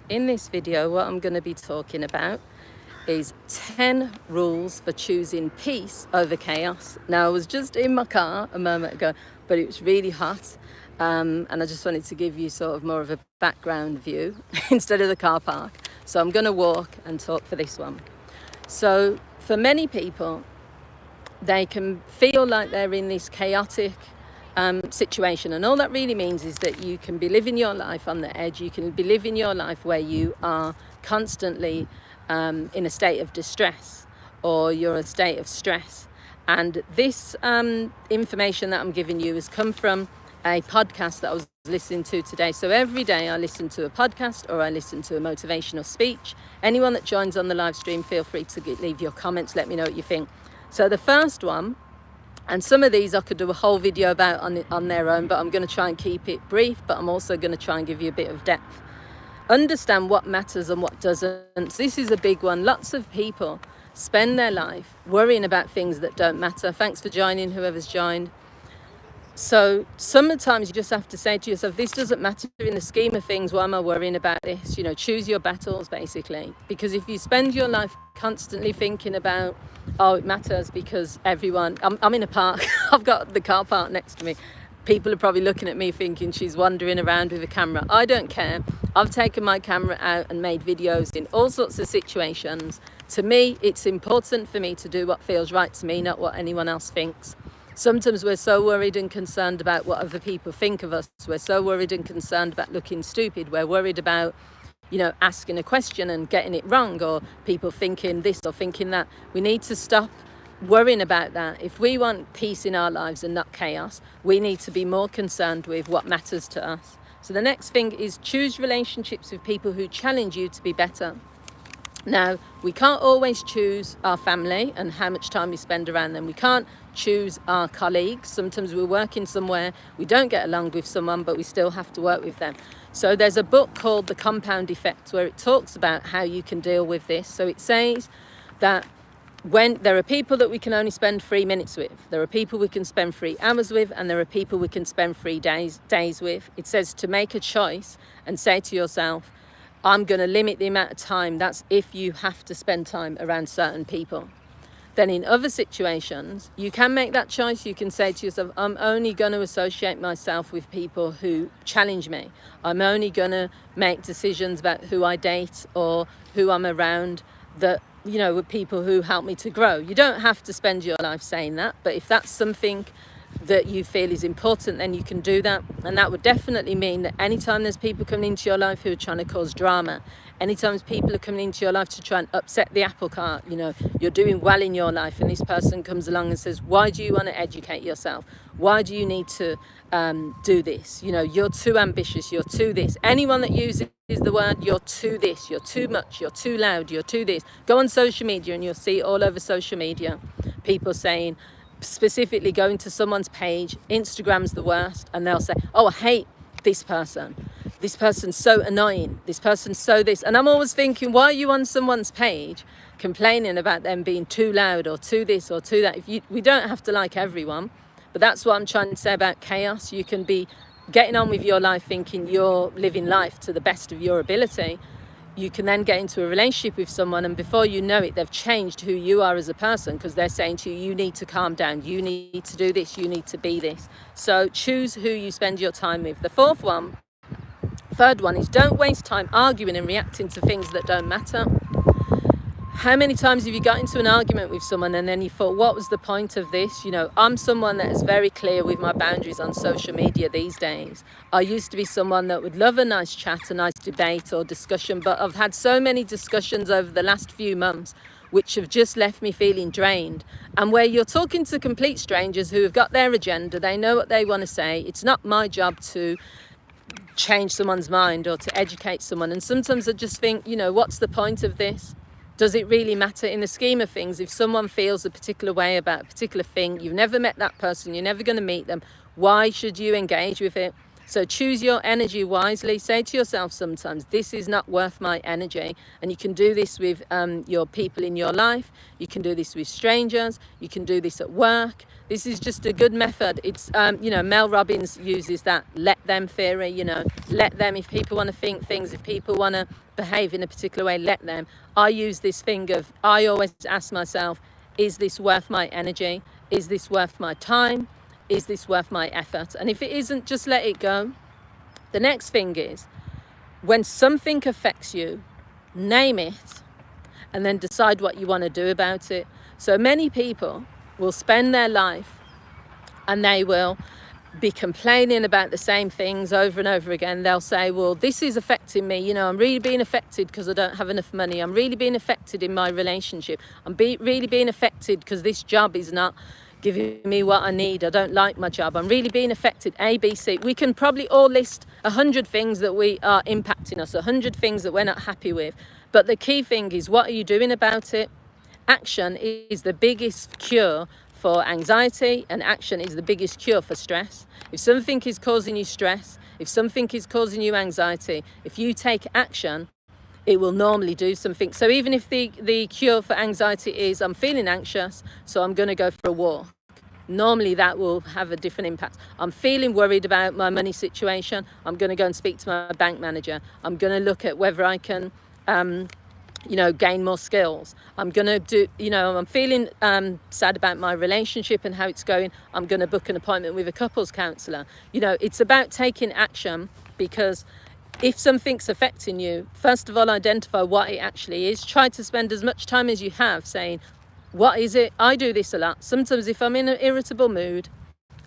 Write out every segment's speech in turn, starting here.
in this video, what I'm going to be talking about is 10 rules for choosing peace over chaos. Now, I was just in my car a moment ago, but it was really hot. And I just wanted to give you sort of more of a background view instead of the car park. So I'm going to walk and talk for this one. So for many people, they can feel like they're in this chaotic situation, and all that really means is that you can be living your life on the edge. You can be living your life where you are constantly in a state of distress, or you're in a state of stress. And this information that I'm giving you has come from a podcast that I was listening to today. So every day I listen to a podcast or I listen to a motivational speech. Anyone that joins on the live stream, feel free to leave your comments, let me know what you think. So the first one, and some of these I could do a whole video about on their own, but I'm going to try and keep it brief, but I'm also going to try and give you a bit of depth. Understand what matters and what doesn't. This is a big one. Lots of people spend their life worrying about things that don't matter. Thanks for joining, whoever's joined. So sometimes you just have to say to yourself, this doesn't matter in the scheme of things. Why am I worrying about this? You know, choose your battles, basically. Because if you spend your life constantly thinking about, oh, it matters because everyone, I'm in a park, I've got the car park next to me. People are probably looking at me thinking she's wandering around with a camera. I don't care. I've taken my camera out and made videos in all sorts of situations. To me, it's important for me to do what feels right to me, not what anyone else thinks. Sometimes we're so worried and concerned about what other people think of us. We're so worried and concerned about looking stupid. We're worried about, asking a question and getting it wrong, or people thinking this or thinking that. We need to stop worrying about that. If we want peace in our lives and not chaos, we need to be more concerned with what matters to us. So the next thing is choose relationships with people who challenge you to be better. Now, we can't always choose our family and how much time we spend around them. We can't choose our colleagues. Sometimes we're working somewhere, we don't get along with someone, but we still have to work with them. So there's a book called The Compound Effect where it talks about how you can deal with this. So it says that when there are people that we can only spend 3 minutes with, there are people we can spend 3 hours with, and there are people we can spend 3 days with. It says to make a choice and say to yourself, I'm going to limit the amount of time. That's if you have to spend time around certain people. Then in other situations, you can make that choice. You can say to yourself, I'm only going to associate myself with people who challenge me. I'm only going to make decisions about who I date or who I'm around that, with people who help me to grow. You don't have to spend your life saying that, but if that's something that you feel is important, then you can do that. And that would definitely mean that anytime there's people coming into your life who are trying to cause drama, anytime people are coming into your life to try and upset the apple cart, you're doing well in your life and this person comes along and says, why do you want to educate yourself? Why do you need to do this? You're too ambitious, you're too this. Anyone that uses the word you're too this, you're too much, you're too loud, you're too this, go on social media and you'll see all over social media people saying, specifically going to someone's page, Instagram's the worst, and they'll say, oh, I hate this person's so annoying, this person's so this. And I'm always thinking, why are you on someone's page complaining about them being too loud or too this or too that? We don't have to like everyone, but that's what I'm trying to say about chaos. You can be getting on with your life thinking you're living life to the best of your ability. You can then get into a relationship with someone, and before you know it, they've changed who you are as a person, because they're saying to you, you need to calm down, you need to do this, you need to be this. So choose who you spend your time with. The third one is don't waste time arguing and reacting to things that don't matter. How many times have you got into an argument with someone and then you thought, what was the point of this? I'm someone that is very clear with my boundaries on social media these days. I used to be someone that would love a nice chat, a nice debate or discussion, but I've had so many discussions over the last few months which have just left me feeling drained. And where you're talking to complete strangers who have got their agenda, they know what they want to say. It's not my job to change someone's mind or to educate someone. And sometimes I just think, what's the point of this? Does it really matter in the scheme of things? If someone feels a particular way about a particular thing, you've never met that person, you're never going to meet them, why should you engage with it? So choose your energy wisely. Say to yourself sometimes, this is not worth my energy. And you can do this with your people in your life. You can do this with strangers. You can do this at work. This is just a good method. It's, Mel Robbins uses that let them theory, let them, if people want to think things, if people want to behave in a particular way, let them. I use this thing of, I always ask myself, is this worth my energy? Is this worth my time? Is this worth my effort? And if it isn't, just let it go. The next thing is, when something affects you, name it and then decide what you want to do about it. So many people will spend their life and they will be complaining about the same things over and over again. They'll say, well, this is affecting me. I'm really being affected because I don't have enough money. I'm really being affected in my relationship. I'm really being affected because this job is not giving me what I need. I don't like my job. I'm really being affected. A, B, C. We can probably all list 100 things that we are impacting us, 100 things that we're not happy with. But the key thing is, what are you doing about it? Action is the biggest cure for anxiety, and action is the biggest cure for stress. If something is causing you stress, if something is causing you anxiety, if you take action, it will normally do something. So even if the cure for anxiety is, I'm feeling anxious, so I'm going to go for a walk, normally that will have a different impact. I'm feeling worried about my money situation, I'm going to go and speak to my bank manager. I'm going to look at whether I can gain more skills. I'm going to do, I'm feeling sad about my relationship and how it's going. I'm going to book an appointment with a couples counsellor. It's about taking action, because if something's affecting you, first of all, identify what it actually is. Try to spend as much time as you have saying, what is it? I do this a lot. Sometimes if I'm in an irritable mood,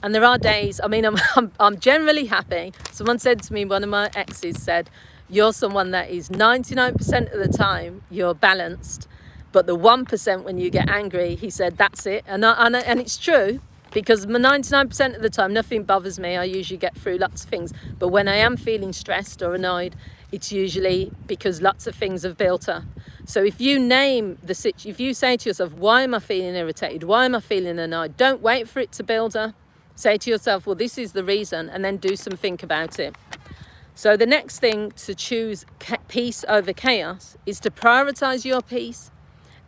and there are days, I'm generally happy. Someone said to me, one of my exes said, you're someone that is 99% of the time you're balanced, but the 1% when you get angry, he said, that's it. And it's true, because 99% of the time nothing bothers me. I usually get through lots of things. But when I am feeling stressed or annoyed, it's usually because lots of things have built up. So if you name the situation, if you say to yourself, why am I feeling irritated? Why am I feeling annoyed? Don't wait for it to build up. Say to yourself, well, this is the reason, and then do something about it. So the next thing to choose peace over chaos is to prioritize your peace.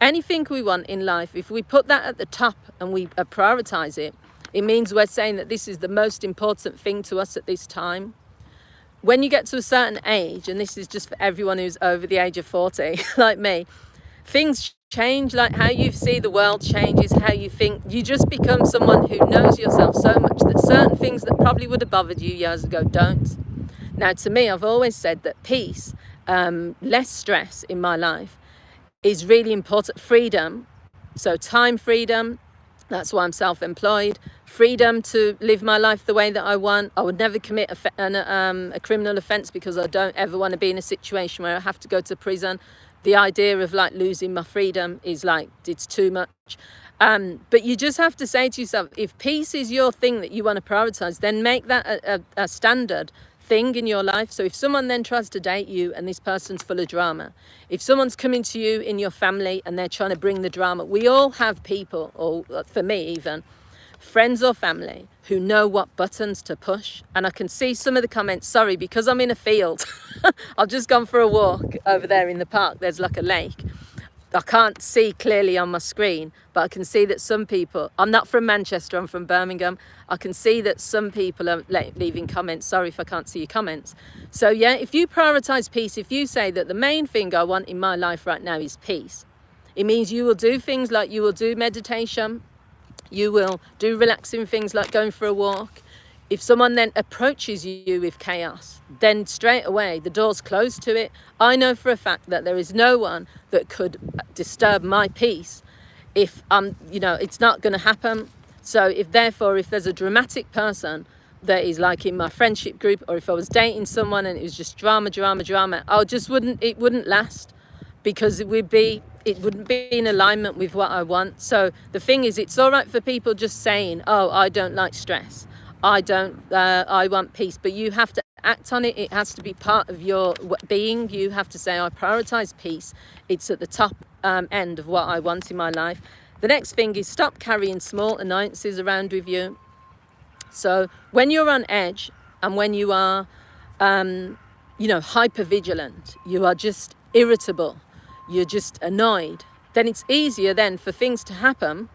Anything we want in life, if we put that at the top and we prioritize it, it means we're saying that this is the most important thing to us at this time. When you get to a certain age, and this is just for everyone who's over the age of 40, like me, things change, like how you see the world changes, how you think. You just become someone who knows yourself so much that certain things that probably would have bothered you years ago don't. Now, to me, I've always said that peace, less stress in my life is really important. Freedom, so time freedom, that's why I'm self-employed. Freedom to live my life the way that I want. I would never commit a criminal offence, because I don't ever want to be in a situation where I have to go to prison. The idea of losing my freedom is it's too much. But you just have to say to yourself, if peace is your thing that you want to prioritise, then make that a standard thing in your life. So if someone then tries to date you and this person's full of drama, if someone's coming to you in your family and they're trying to bring the drama, we all have people, or for me even, friends or family, who know what buttons to push. And I can see some of the comments, sorry, because I'm in a field. I've just gone for a walk over there in the park. There's a lake. I can't see clearly on my screen, but I can see that some people, I'm not from Manchester, I'm from Birmingham. I can see that some people are leaving comments. Sorry if I can't see your comments. So yeah, if you prioritize peace, if you say that the main thing I want in my life right now is peace, it means you will do things like you will do meditation, you will do relaxing things like going for a walk. If someone then approaches you with chaos, then straight away the door's closed to it. I know for a fact that there is no one that could disturb my peace if it's not going to happen. So if there's a dramatic person that is in my friendship group, or if I was dating someone and it was just drama, it wouldn't last, because it wouldn't be in alignment with what I want. So the thing is, it's all right for people just saying, oh, I don't like stress. I want peace, but you have to act on it. It has to be part of your being. You have to say, I prioritize peace. It's at the top end of what I want in my life. The next thing is stop carrying small annoyances around with you. So when you're on edge, and when you are, hyper vigilant, you are just irritable, you're just annoyed, then it's easier then for things to happen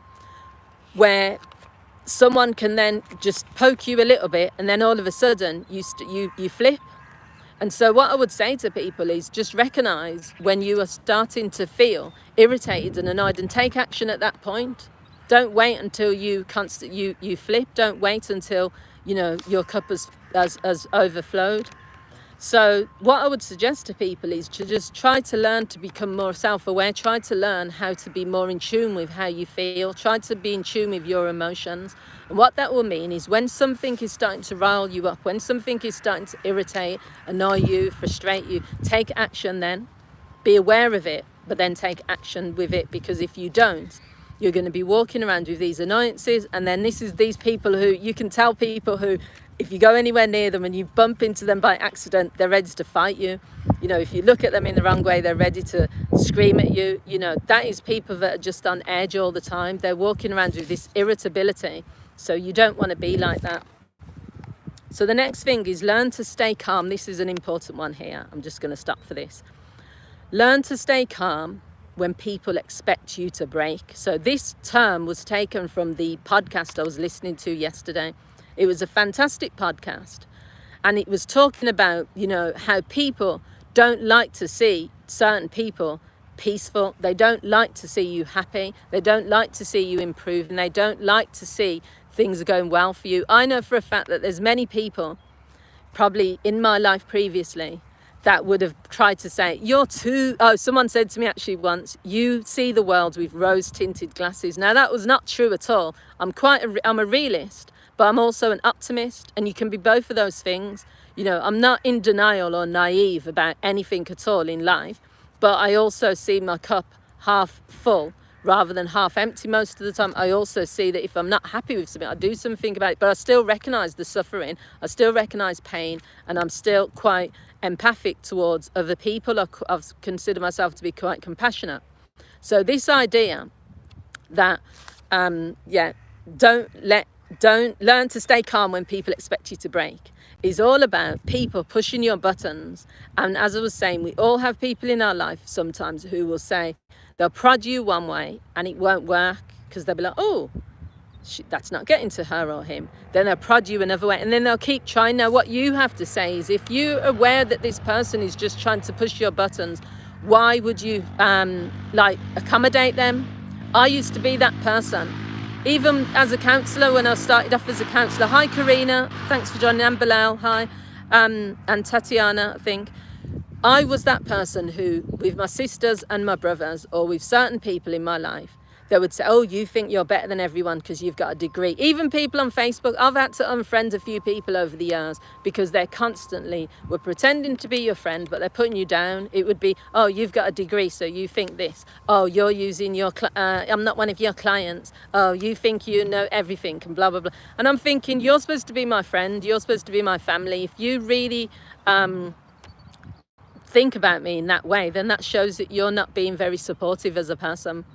where someone can then just poke you a little bit, and then all of a sudden you flip. And so what I would say to people is just recognize when you are starting to feel irritated and annoyed, and take action at that point. Don't wait until you flip. Don't wait until your cup has overflowed. So what I would suggest to people is to just try to learn to become more self-aware. Try to learn how to be more in tune with how you feel. Try to be in tune with your emotions. And what that will mean is when something is starting to rile you up, when something is starting to irritate, annoy you, frustrate you, take action then. Be aware of it, but then take action with it, because if you don't, you're going to be walking around with these annoyances. And then these people who, you can tell people who, if you go anywhere near them and you bump into them by accident, they're ready to fight you. If you look at them in the wrong way, they're ready to scream at you. That is people that are just on edge all the time. They're walking around with this irritability. So you don't want to be like that. So the next thing is learn to stay calm. This is an important one here. I'm just going to stop for this. Learn to stay calm when people expect you to break. So this term was taken from the podcast I was listening to yesterday. It was a fantastic podcast, and it was talking about, how people don't like to see certain people peaceful. They don't like to see you happy. They don't like to see you improve, and they don't like to see things are going well for you. I know for a fact that there's many people, probably in my life previously, that would have tried to say, someone said to me actually once, you see the world with rose-tinted glasses. Now that was not true at all. I'm a realist, but I'm also an optimist, and you can be both of those things. I'm not in denial or naive about anything at all in life, but I also see my cup half full rather than half empty most of the time. I also see that if I'm not happy with something, I do something about it, but I still recognize the suffering, I still recognize pain, and I'm still quite empathic towards other people. I consider myself to be quite compassionate. So this idea that, don't learn to stay calm when people expect you to break is all about people pushing your buttons. And as I was saying, we all have people in our life sometimes who will say, they'll prod you one way and it won't work, because they'll be like, that's not getting to her or him. Then they'll prod you another way, and then they'll keep trying. Now what you have to say is, if you're aware that this person is just trying to push your buttons, why would you accommodate them? I used to be that person. Even as a counsellor, when I started off as a counsellor. Hi Karina, thanks for joining. And Bilal, hi. And Tatiana, I think. I was that person who, with my sisters and my brothers, or with certain people in my life, they would say, you think you're better than everyone because you've got a degree. Even people on Facebook, I've had to unfriend a few people over the years because they were pretending to be your friend, but they're putting you down. It would be, you've got a degree, so you think this. You're using I'm not one of your clients. You think you know everything, and blah, blah, blah. And I'm thinking, you're supposed to be my friend. You're supposed to be my family. If you really think about me in that way, then that shows that you're not being very supportive as a person.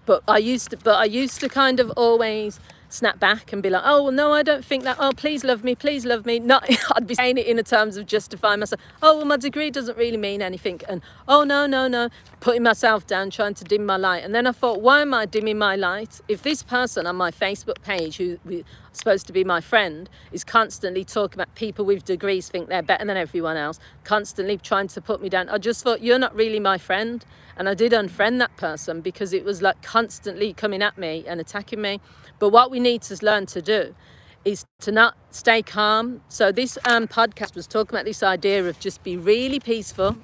But I used to kind of always snap back and be like, no, I don't think that. Please love me, please love me. Not, I'd be saying it in terms of justifying myself. My degree doesn't really mean anything. And no, putting myself down, trying to dim my light. And then I thought, why am I dimming my light? If this person on my Facebook page, who is supposed to be my friend, is constantly talking about people with degrees think they're better than everyone else, constantly trying to put me down, I just thought, you're not really my friend. And I did unfriend that person because it was like constantly coming at me and attacking me. But what we need to learn to do is to not stay calm. So this podcast was talking about this idea of just be really peaceful,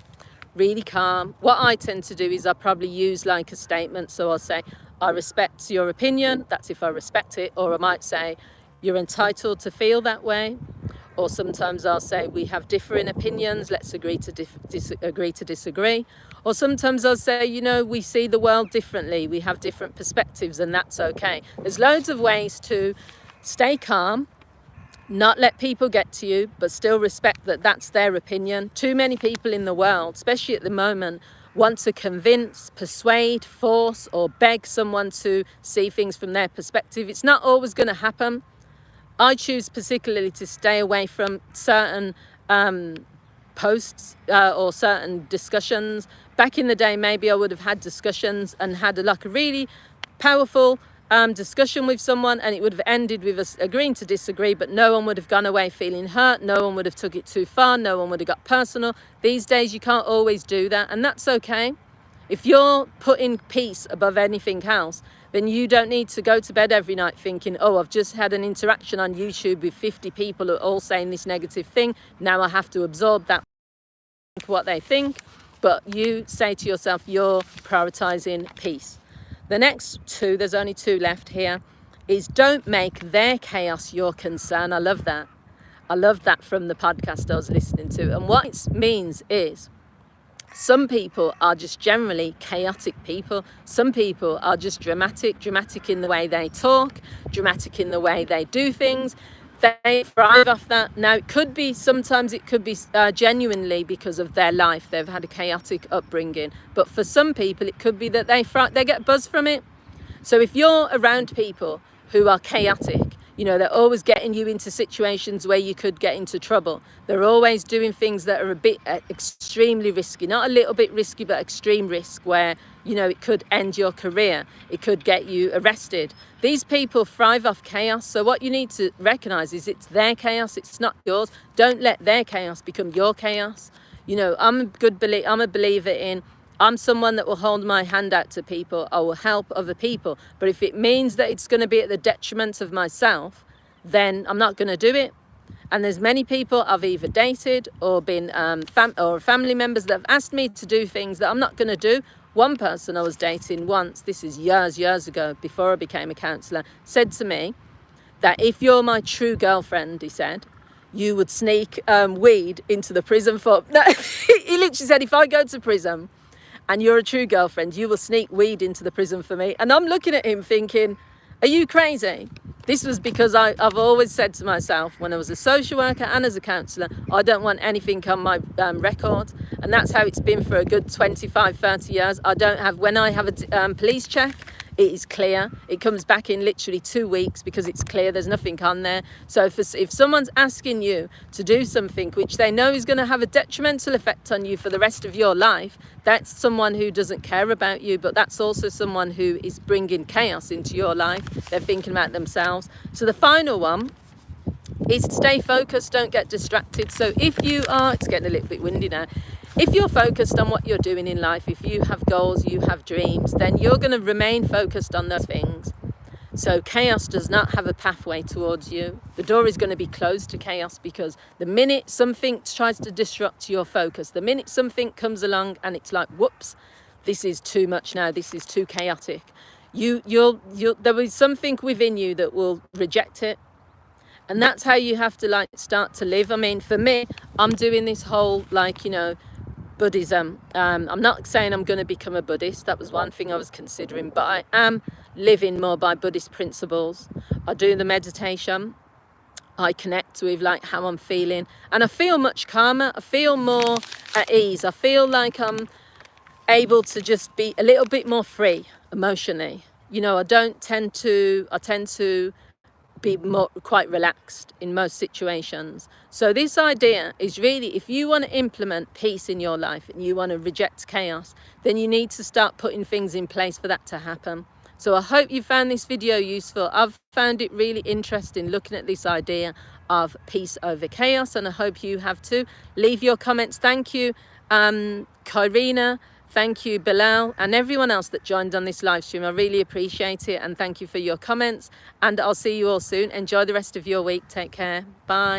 really calm. What I tend to do is I probably use like a statement. So I'll say, I respect your opinion. That's if I respect it. Or I might say, you're entitled to feel that way. Or sometimes I'll say, we have differing opinions, let's agree to disagree. Or sometimes I'll say, we see the world differently, we have different perspectives, and that's okay. There's loads of ways to stay calm, not let people get to you, but still respect that that's their opinion. Too many people in the world, especially at the moment, want to convince, persuade, force, or beg someone to see things from their perspective. It's not always going to happen. I choose particularly to stay away from certain posts or certain discussions. Back in the day, maybe I would have had discussions and had like a really powerful discussion with someone, and it would have ended with us agreeing to disagree, but no one would have gone away feeling hurt, no one would have took it too far, no one would have got personal. These days you can't always do that, and that's okay. If you're putting peace above anything else, then you don't need to go to bed every night thinking, oh, I've just had an interaction on YouTube with 50 people who are all saying this negative thing, now I have to absorb that, what they think. But you say to yourself, you're prioritizing peace. The next two, there's only two left here, is don't make their chaos your concern. I love that. I love that from the podcast I was listening to. And what it means is, some people are just generally chaotic people. Some people are just dramatic in the way they talk, dramatic in the way they do things. They thrive off that. Now, sometimes it could be genuinely because of their life. They've had a chaotic upbringing. But for some people, it could be that they get buzz from it. So if you're around people who are chaotic, you know, they're always getting you into situations where you could get into trouble. They're always doing things that are a bit extremely risky, not a little bit risky, but extreme risk where, you know, it could end your career. It could get you arrested. These people thrive off chaos. So what you need to recognize is it's their chaos. It's not yours. Don't let their chaos become your chaos. You know, I'm a believer in, I'm someone that will hold my hand out to people. I will help other people. But if it means that it's going to be at the detriment of myself, then I'm not going to do it. And there's many people I've either dated or been family members that have asked me to do things that I'm not going to do. One person I was dating once, this is years ago, before I became a counsellor, said to me that if you're my true girlfriend, he said, you would sneak weed into the prison for... No, he literally said, if I go to prison and you're a true girlfriend, you will sneak weed into the prison for me. And I'm looking at him thinking, are you crazy? This was because I've always said to myself, when I was a social worker and as a counsellor, I don't want anything on my record. And that's how it's been for a good 25, 30 years. When I have a police check, it is clear. It comes back in literally 2 weeks because it's clear, there's nothing on there. So if someone's asking you to do something which they know is going to have a detrimental effect on you for the rest of your life, that's someone who doesn't care about you, but that's also someone who is bringing chaos into your life. They're thinking about themselves. So the final one is stay focused, don't get distracted. So if you are, it's getting a little bit windy now, if you're focused on what you're doing in life, if you have goals, you have dreams, then you're going to remain focused on those things. So chaos does not have a pathway towards you. The door is going to be closed to chaos, because the minute something tries to disrupt your focus, the minute something comes along and it's like, whoops, this is too much now, this is too chaotic, there will be something within you that will reject it. And that's how you have to start to live. I mean, for me, I'm doing this whole Buddhism. I'm not saying I'm going to become a Buddhist. That was one thing I was considering, but I am living more by Buddhist principles. I do the meditation. I connect with how I'm feeling, and I feel much calmer. I feel more at ease. I feel like I'm able to just be a little bit more free emotionally. You know, I tend to be quite relaxed in most situations. So this idea is really, if you want to implement peace in your life and you want to reject chaos, then you need to start putting things in place for that to happen. So I hope you found this video useful. I've found it really interesting looking at this idea of peace over chaos, and I hope you have too. Leave your comments. Thank you, Kyrina. Thank you, Bilal, and everyone else that joined on this live stream. I really appreciate it, and thank you for your comments, and I'll see you all soon. Enjoy the rest of your week. Take care. Bye.